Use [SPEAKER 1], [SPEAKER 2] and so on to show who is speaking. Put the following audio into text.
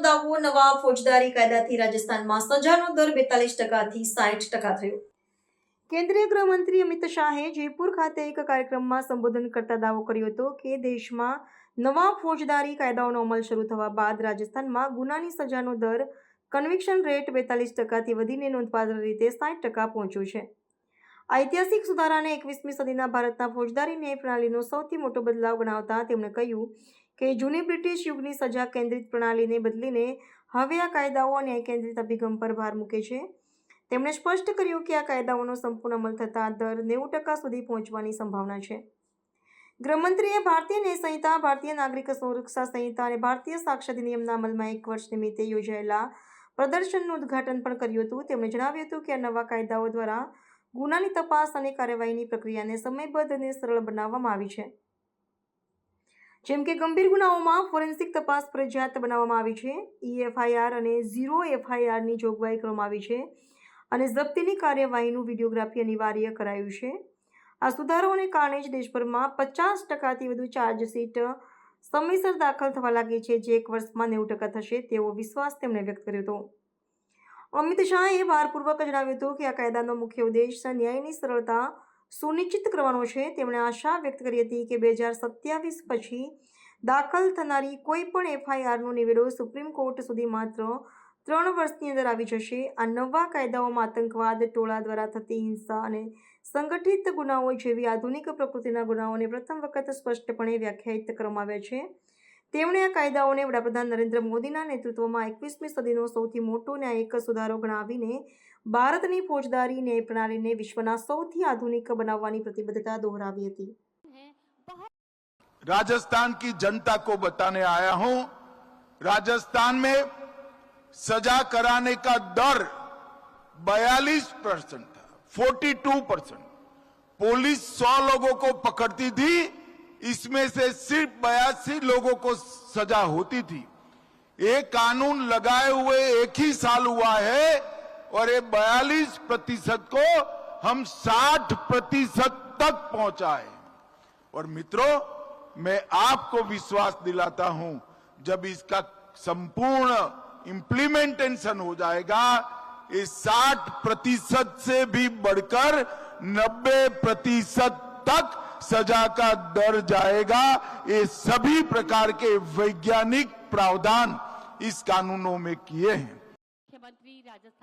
[SPEAKER 1] નોંધાવવો। નવા ફોજદારી કાયદાથી રાજસ્થાનમાં સજાનો દર 42%થી 60% થયો। કેન્દ્રીય ગૃહમંત્રી અમિત શાહે જયપુર ખાતે એક કાર્યક્રમમાં સંબોધન કરતા દાવો કર્યો હતો કે દેશમાં નવા ફોજદારી કાયદાઓનો અમલ શરૂ થવા બાદ રાજસ્થાનમાં ગુનાની સજાનો દર કન્વિક્શન રેટ 42%થી વધીને નોંધપાત્ર રીતે 60% પહોંચ્યો છે। ઐતિહાસિક સુધારાને 21મી સદીના ભારતના ફોજદારી ન્યાય પ્રણાલીનો સૌથી મોટો બદલાવ ગણાવતા તેમણે કહ્યું કે જૂની બ્રિટિશ યુગની સજા કેન્દ્રિત પ્રણાલીને બદલીને હવે આ કાયદાઓ ન્યાય કેન્દ્રિત અભિગમ પર ભાર મૂકે છે। તેમણે સ્પષ્ટ કર્યું કે આ કાયદાઓનો સંપૂર્ણ અમલ થતાં દર 90% સુધી પહોંચવાની સંભાવના છે। ગૃહમંત્રીએ ભારતીય ન્યાય સંહિતા, ભારતીય નાગરિક સુરક્ષા સંહિતા અને ભારતીય સાક્ષ્ય અધિનિયમના અમલમાં 1 વર્ષ નિમિત્તે યોજાયેલા પ્રદર્શનનું ઉદ્ઘાટન પણ કર્યું હતું। તેમણે જણાવ્યું હતું કે આ નવા કાયદાઓ દ્વારા ગુનાની તપાસ અને કાર્યવાહીની પ્રક્રિયાને સમયબદ્ધ અને સરળ બનાવવામાં આવી છે। જેમ કે ગંભીર ગુનાઓમાં ફોરેન્સિક તપાસ ફરજિયાત બનાવવામાં આવી છે, EFIR અને 0 FIRની જોગવાઈ કરવામાં આવી છે અને જપ્તીની કાર્યવાહીનું વિડીયોગ્રાફી અનિવાર્ય કરાયું છે। આ સુધારાઓને કારણે જ દેશભરમાં 50%થી વધુ ચાર્જશીટ સમયસર દાખલ થવા લાગી છે, જે 1 વર્ષમાં 90% થશે તેવો વિશ્વાસ તેમણે વ્યક્ત કર્યો હતો। અમિત શાહે ભારપૂર્વક જણાવ્યું હતું કે આ કાયદાનો મુખ્ય ઉદ્દેશ ન્યાયની સરળતા સુનિશ્ચિત કરવાનો છે। તેમણે આશા વ્યક્ત કરી હતી કે 2027 પછી દાખલ થનારી કોઈ પણ FIRનો નિવેડો સુપ્રીમ કોર્ટ સુધી માત્ર 3 વર્ષની અંદર આવી જશે। આ નવા કાયદાઓમાં આતંકવાદ, ટોળા દ્વારા થતી હિંસા અને સંગઠિત ગુનાઓ જેવી આધુનિક પ્રકૃતિના ગુનાઓને પ્રથમ વખત સ્પષ્ટપણે વ્યાખ્યાયિત કરવામાં આવ્યા છે। તેમણે આ કાયદાઓને વડાપ્રધાન નરેન્દ્ર મોદીના નેતૃત્વમાં 21મી સદીનો સૌથી મોટો ન્યાયિક સુધારો ગણાવીને ભારતની ફોજદારી ન્યાય પ્રણાલીને વિશ્વના સૌથી આધુનિક બનાવવાની પ્રતિબદ્ધતા દોહરાવી હતી।
[SPEAKER 2] राजस्थान की जनता को बताने आया हूं, राजस्थान में सजा कराने का दर 42% था, 42%। पुलिस 100 लोगों को पकड़ती थी, इसमें से सिर्फ 82 लोगों को सजा होती थी। ये कानून लगाए हुए 1 ही साल हुआ है और ये 42% को हम 60% तक पहुंचाए। और मित्रों, मैं आपको विश्वास दिलाता हूं, जब इसका संपूर्ण इंप्लीमेंटेशन हो जाएगा, ये 60% से भी बढ़कर 90% तक सजा का दर जाएगा। ये सभी प्रकार के वैज्ञानिक प्रावधान इस कानूनों में किए हैं।
[SPEAKER 3] मुख्यमंत्री राजस्थान